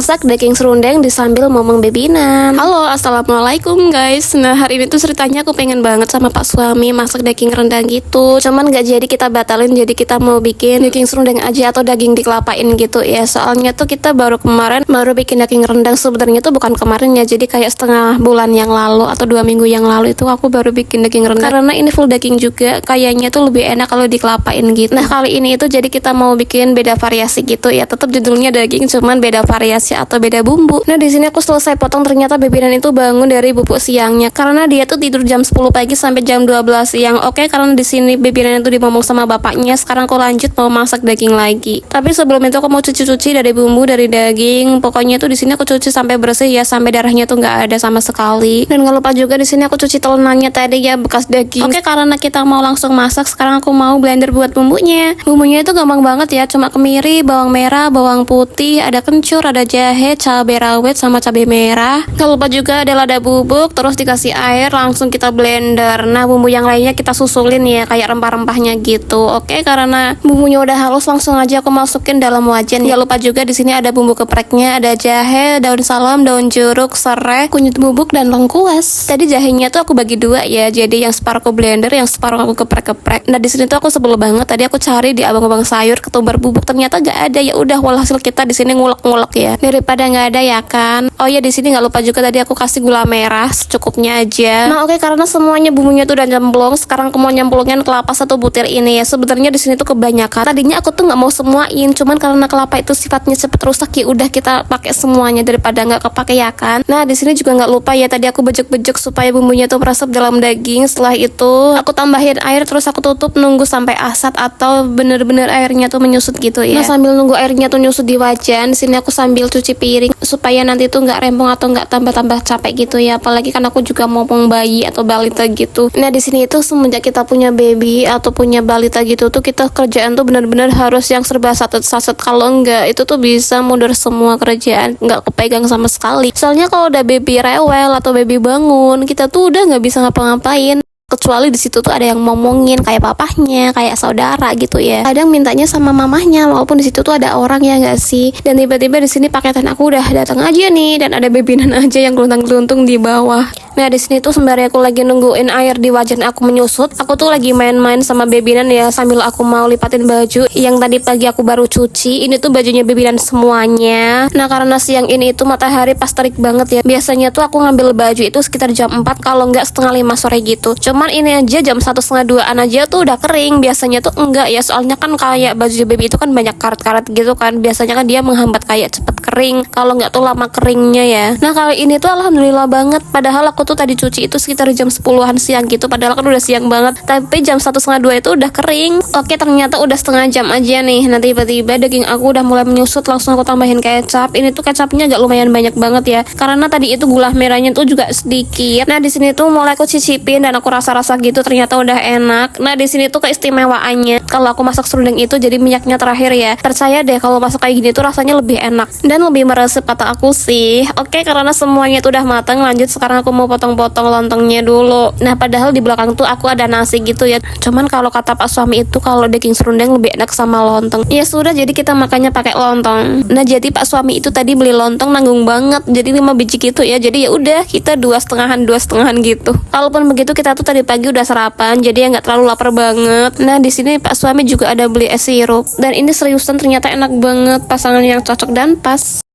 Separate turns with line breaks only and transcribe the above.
masak daging serundeng disambil ngomong bebinan. Halo, assalamualaikum guys. Nah hari ini tuh ceritanya aku pengen banget sama pak suami masak daging rendang gitu. Cuman gak jadi kita batalin, jadi kita mau bikin daging serundeng aja atau daging dikelapain gitu ya. Soalnya tuh kita baru bikin daging rendang. Sebenarnya tuh bukan kemarin ya, jadi kayak setengah bulan yang lalu atau 2 minggu yang lalu itu aku baru bikin daging rendang. Karena ini full daging juga, kayaknya tuh lebih enak kalau dikelapain gitu. Nah kali ini itu jadi kita mau bikin beda variasi gitu ya. Tetap judulnya daging, cuman beda variasi atau beda bumbu. Nah di sini aku selesai potong, ternyata bebinan itu bangun dari bubuk siangnya karena dia tuh tidur jam 10 pagi sampai jam 12 siang. Oke, karena di sini bebinan itu dimomong sama bapaknya. Sekarang aku lanjut mau masak daging lagi. Tapi sebelum itu aku mau cuci-cuci dari bumbu, dari daging. Pokoknya tuh di sini aku cuci sampai bersih ya, sampai darahnya tuh nggak ada sama sekali. Dan nggak lupa juga di sini aku cuci telenannya tadi ya, bekas daging. Oke, karena kita mau langsung masak, sekarang aku mau blender buat bumbunya. Bumbunya itu gampang banget ya, cuma kemiri, bawang merah, bawang putih, ada kencur, ada jahe, cabai rawit sama cabai merah. Gak lupa juga ada lada bubuk, terus dikasih air, langsung kita blender. Nah bumbu yang lainnya kita susulin ya, kayak rempah-rempahnya gitu. Oke, karena bumbunya udah halus, langsung aja aku masukin dalam wajan. Gak lupa juga di sini ada bumbu gepreknya, ada jahe, daun salam, daun jeruk, serai, kunyit bubuk, dan lengkuas. Tadi jahenya tuh aku bagi dua ya, jadi yang separuh aku blender, yang separuh aku geprek-geprek. Nah di sini tuh aku sebel banget, tadi aku cari di abang-abang sayur ketumbar bubuk, ternyata gak ada. Ya udah, walhasil kita di sini ngulek-ngulek ya, daripada nggak ada ya kan. Oh ya, di sini nggak lupa juga tadi aku kasih gula merah secukupnya aja. Nah oke, karena semuanya bumbunya tuh udah nyemplung, sekarang aku mau nyemplungin kelapa 1 butir ini ya. Sebenarnya di sini tuh kebanyakan. Tadinya aku tuh nggak mau semuain, cuman karena kelapa itu sifatnya cepet rusak, ya udah kita pakai semuanya daripada nggak kepake ya kan. Nah di sini juga nggak lupa ya, tadi aku bejek-bejek supaya bumbunya tuh meresap dalam daging. Setelah itu aku tambahin air, terus aku tutup nunggu sampai asat atau bener-bener airnya tuh menyusut gitu ya. Nah sambil nunggu airnya tuh nyusut di wajan, di sini aku sambil cuci piring supaya nanti tuh nggak rempong atau nggak tambah-tambah capek gitu ya. Apalagi kan aku juga mau bayi atau balita gitu. Nah di sini itu semenjak kita punya baby atau punya balita gitu tuh, kita kerjaan tuh benar-benar harus yang serba saset-saset. Kalau enggak itu tuh bisa mundur semua kerjaan, nggak kepegang sama sekali. Soalnya kalau udah baby rewel atau baby bangun, kita tuh udah nggak bisa ngapa-ngapain. Kecuali di situ tuh ada yang ngomongin kayak papahnya, kayak saudara gitu ya. Kadang mintanya sama mamahnya, walaupun di situ tuh ada orang ya nggak sih. Dan tiba-tiba di sini paketan aku udah datang aja nih, dan ada bebinan aja yang geluntung-geluntung di bawah. Nah di sini tuh sembari aku lagi nungguin air di wajan aku menyusut, aku tuh lagi main-main sama bebinan ya, sambil aku mau lipatin baju yang tadi pagi aku baru cuci. Ini tuh bajunya bebinan semuanya. Nah karena siang ini itu matahari pas terik banget ya. Biasanya tuh aku ngambil baju itu sekitar jam 4, kalau nggak setengah 5 sore gitu. Cuman ini aja jam 1 setengah 2an aja tuh udah kering. Biasanya tuh enggak ya, soalnya kan kayak baju baby itu kan banyak karat-karat gitu kan. Biasanya kan dia menghambat kayak cepet kering, kalau nggak tuh lama keringnya ya. Nah kali ini tuh alhamdulillah banget. Padahal aku tuh tadi cuci itu sekitar jam 10-an siang gitu, padahal kan udah siang banget. Tapi jam 1 setengah 2 itu udah kering. Oke, ternyata udah setengah jam aja nih. Nah tiba-tiba daging aku udah mulai menyusut, langsung aku tambahin kecap. Ini tuh kecapnya agak lumayan banyak banget ya, karena tadi itu gula merahnya tuh juga sedikit. Nah di sini tuh mulai aku cicipin dan aku rasa-rasa gitu, ternyata udah enak. Nah di sini tuh keistimewaannya kalau aku masak serundeng itu jadi minyaknya terakhir ya. Percaya deh kalau masak kayak gini tuh rasanya lebih enak dan lebih meresep kata aku sih. Oke, karena semuanya tuh udah matang, lanjut sekarang aku mau potong-potong lontongnya dulu. Nah padahal di belakang tuh aku ada nasi gitu ya, cuman kalau kata pak suami itu kalau daging serundeng lebih enak sama lontong. Ya sudah, jadi kita makannya pakai lontong. Nah jadi pak suami itu tadi beli lontong nanggung banget, jadi 5 biji gitu ya. Jadi ya udah kita 2,5 gitu. Kalaupun begitu kita tuh tadi pagi udah sarapan, jadi ya nggak terlalu lapar banget. Nah di sini pak suami juga ada beli es sirup, dan ini seriusan ternyata enak banget, pasangan yang cocok dan pas.